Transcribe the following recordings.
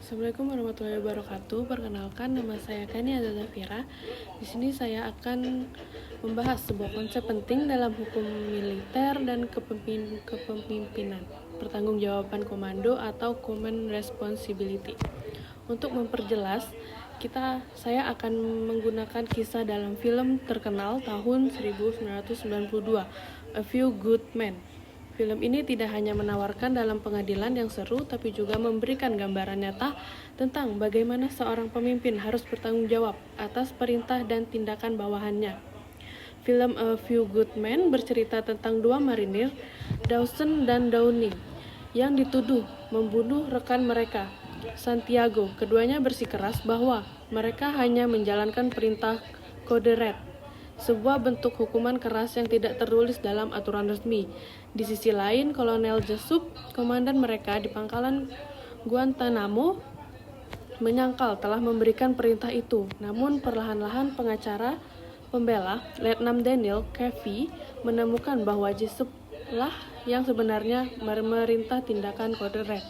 Assalamualaikum warahmatullahi wabarakatuh. Perkenalkan, nama saya Kania Zafira. Di sini saya akan membahas sebuah konsep penting dalam hukum militer dan kepemimpinan, pertanggungjawaban komando atau command responsibility. Untuk memperjelas, saya akan menggunakan kisah dalam film terkenal tahun 1992, A Few Good Men. Film ini tidak hanya menawarkan dalam pengadilan yang seru, tapi juga memberikan gambaran nyata tentang bagaimana seorang pemimpin harus bertanggung jawab atas perintah dan tindakan bawahannya. Film A Few Good Men bercerita tentang dua marinir, Dawson dan Downing, yang dituduh membunuh rekan mereka, Santiago. Keduanya bersikeras bahwa mereka hanya menjalankan perintah kode red, sebuah bentuk hukuman keras yang tidak tertulis dalam aturan resmi. Di sisi lain, Kolonel Jessup, komandan mereka di pangkalan Guantanamo, menyangkal telah memberikan perintah itu. Namun perlahan-lahan pengacara pembela, Letnan Daniel Kavi, menemukan bahwa Jessup lah yang sebenarnya memerintah tindakan kode red.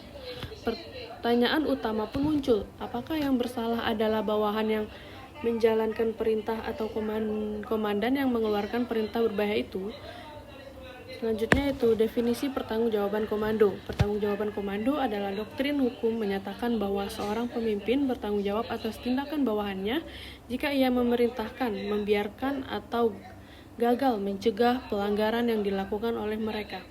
Pertanyaan utama pun muncul, apakah yang bersalah adalah bawahan yang menjalankan perintah atau komandan yang mengeluarkan perintah berbahaya itu? Selanjutnya itu definisi pertanggungjawaban komando. Pertanggungjawaban komando adalah doktrin hukum menyatakan bahwa seorang pemimpin bertanggung jawab atas tindakan bawahannya jika ia memerintahkan, membiarkan, atau gagal mencegah pelanggaran yang dilakukan oleh mereka.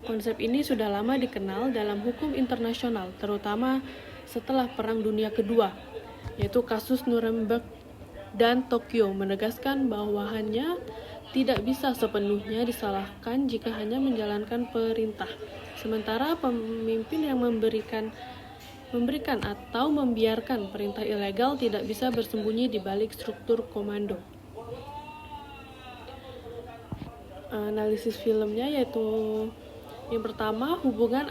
Konsep ini sudah lama dikenal dalam hukum internasional, terutama setelah Perang Dunia Kedua, yaitu kasus Nuremberg dan Tokyo, menegaskan bawahannya tidak bisa sepenuhnya disalahkan jika hanya menjalankan perintah. Sementara pemimpin yang memberikan atau membiarkan perintah ilegal tidak bisa bersembunyi di balik struktur komando. Analisis filmnya yaitu yang pertama, hubungan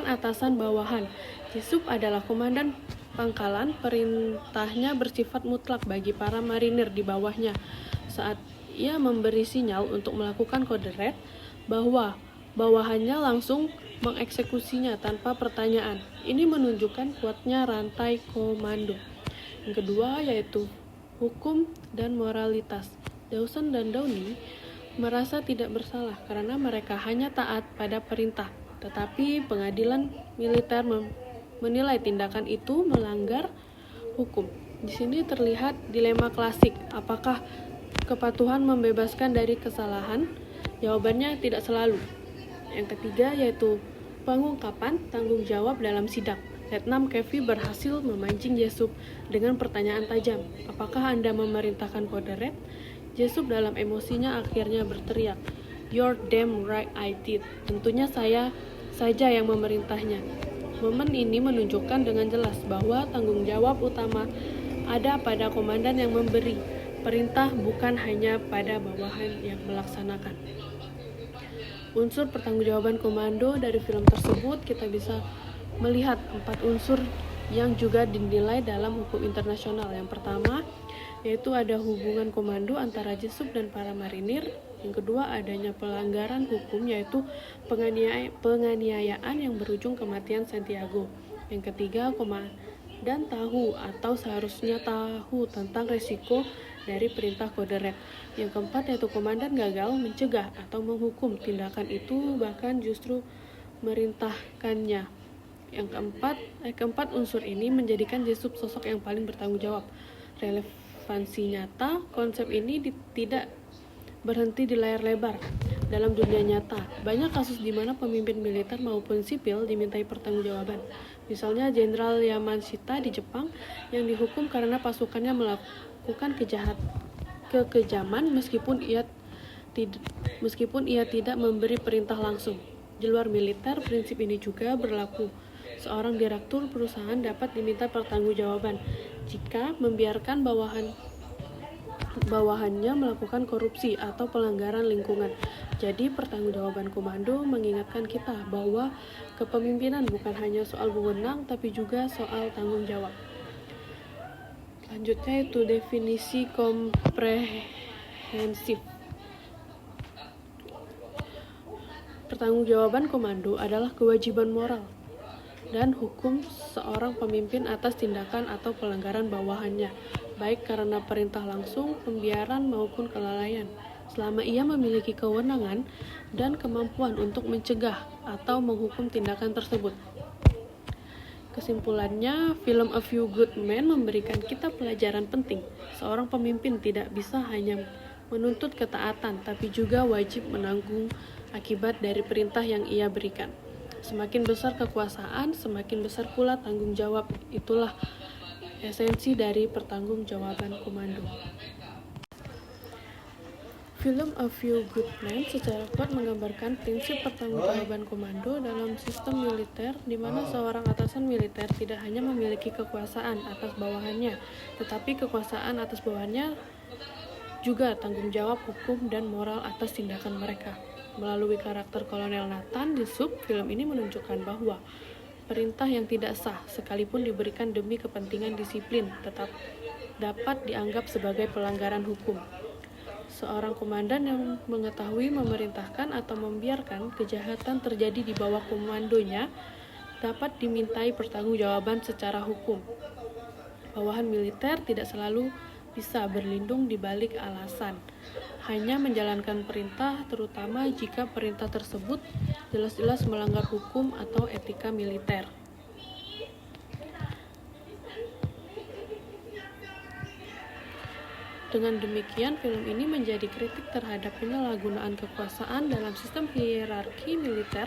atasan bawahan. Jessup adalah komandan pangkalan, perintahnya bersifat mutlak bagi para marinir di bawahnya. Saat ia memberi sinyal untuk melakukan kode red, bahwa bawahannya langsung mengeksekusinya tanpa pertanyaan. Ini menunjukkan kuatnya rantai komando. Yang kedua yaitu hukum dan moralitas. Dawson dan Downing merasa tidak bersalah karena mereka hanya taat pada perintah, tetapi pengadilan militer menilai tindakan itu melanggar hukum. Di sini terlihat dilema klasik, apakah kepatuhan membebaskan dari kesalahan? Jawabannya tidak selalu. Yang ketiga yaitu pengungkapan tanggung jawab dalam sidang. Letnan Kavi berhasil memancing Jessup dengan pertanyaan tajam, apakah Anda memerintahkan kode red? Jessup dalam emosinya akhirnya berteriak, "You're damn right I did." Tentunya saya saja yang memerintahnya. Momen ini menunjukkan dengan jelas bahwa tanggung jawab utama ada pada komandan yang memberi perintah, bukan hanya pada bawahan yang melaksanakan. Unsur pertanggungjawaban komando dari film tersebut kita bisa melihat 4 unsur yang juga dinilai dalam hukum internasional. Yang pertama yaitu ada hubungan komando antara Jessup dan para marinir. Yang kedua, adanya pelanggaran hukum yaitu penganiayaan yang berujung kematian Santiago. Yang ketiga, komandan tahu atau seharusnya tahu tentang resiko dari perintah kode red. Yang keempat yaitu komandan gagal mencegah atau menghukum tindakan itu, bahkan justru merintahkannya. Yang keempat unsur ini menjadikan Jessup sosok yang paling bertanggung jawab. Relevansi nyata, konsep ini tidak berhenti di layar lebar. Dalam dunia nyata, banyak kasus di mana pemimpin militer maupun sipil dimintai pertanggungjawaban. Misalnya Jenderal Yamashita di Jepang yang dihukum karena pasukannya melakukan kekejaman meskipun ia tidak memberi perintah langsung. Di luar militer, prinsip ini juga berlaku. Seorang direktur perusahaan dapat diminta pertanggungjawaban jika membiarkan bawahannya melakukan korupsi atau pelanggaran lingkungan. Jadi pertanggungjawaban komando mengingatkan kita bahwa kepemimpinan bukan hanya soal wewenang, tapi juga soal tanggung jawab. Selanjutnya itu definisi komprehensif. Pertanggungjawaban komando adalah kewajiban moral dan hukum seorang pemimpin atas tindakan atau pelanggaran bawahannya, baik karena perintah langsung, pembiaran, maupun kelalaian, selama ia memiliki kewenangan dan kemampuan untuk mencegah atau menghukum tindakan tersebut. Kesimpulannya, film A Few Good Men memberikan kita pelajaran penting. Seorang pemimpin tidak bisa hanya menuntut ketaatan, tapi juga wajib menanggung akibat dari perintah yang ia berikan. Semakin besar kekuasaan, semakin besar pula tanggung jawab. Itulah esensi dari pertanggungjawaban komando. Film A Few Good Men secara kuat menggambarkan prinsip pertanggungjawaban komando dalam sistem militer, di mana seorang atasan militer tidak hanya memiliki kekuasaan atas bawahannya, tetapi kekuasaan atas bawahannya juga tanggung jawab hukum dan moral atas tindakan mereka. Melalui karakter Kolonel Nathan di sub, film ini menunjukkan bahwa perintah yang tidak sah, sekalipun diberikan demi kepentingan disiplin, tetap dapat dianggap sebagai pelanggaran hukum. Seorang komandan yang mengetahui, memerintahkan, atau membiarkan kejahatan terjadi di bawah komandonya dapat dimintai pertanggungjawaban secara hukum. Bawahan militer tidak selalu bisa berlindung di balik alasan, hanya menjalankan perintah, terutama jika perintah tersebut jelas-jelas melanggar hukum atau etika militer. Dengan demikian, film ini menjadi kritik terhadap penyalahgunaan kekuasaan dalam sistem hierarki militer,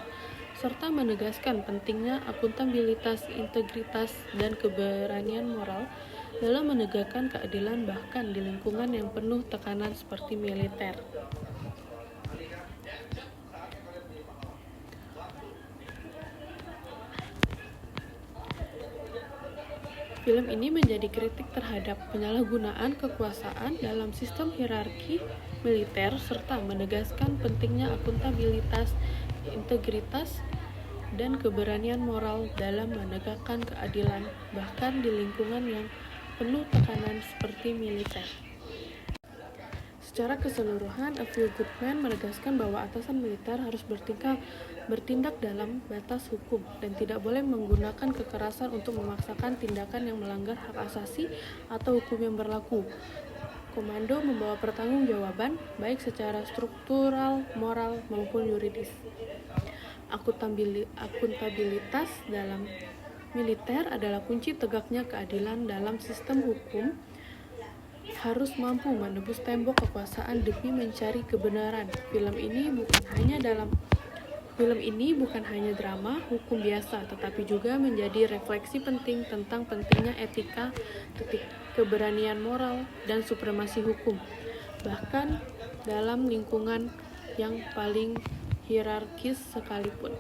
serta menegaskan pentingnya akuntabilitas, integritas, dan keberanian moral dalam menegakkan keadilan bahkan di lingkungan yang penuh tekanan seperti militer. Film ini menjadi kritik terhadap penyalahgunaan kekuasaan dalam sistem hierarki militer serta menegaskan pentingnya akuntabilitas, integritas, dan keberanian moral dalam menegakkan keadilan bahkan di lingkungan yang penuh tekanan seperti militer. Secara keseluruhan, A Few Good Men menegaskan bahwa atasan militer harus bertindak dalam batas hukum dan tidak boleh menggunakan kekerasan untuk memaksakan tindakan yang melanggar hak asasi atau hukum yang berlaku. Komando membawa pertanggungjawaban baik secara struktural, moral, maupun yuridis. Akuntabilitas dalam militer adalah kunci tegaknya keadilan dalam sistem hukum. Harus mampu menembus tembok kekuasaan demi mencari kebenaran. Film ini bukan hanya drama hukum biasa, tetapi juga menjadi refleksi penting tentang pentingnya etika, keberanian moral, dan supremasi hukum, bahkan dalam lingkungan yang paling hierarkis sekalipun.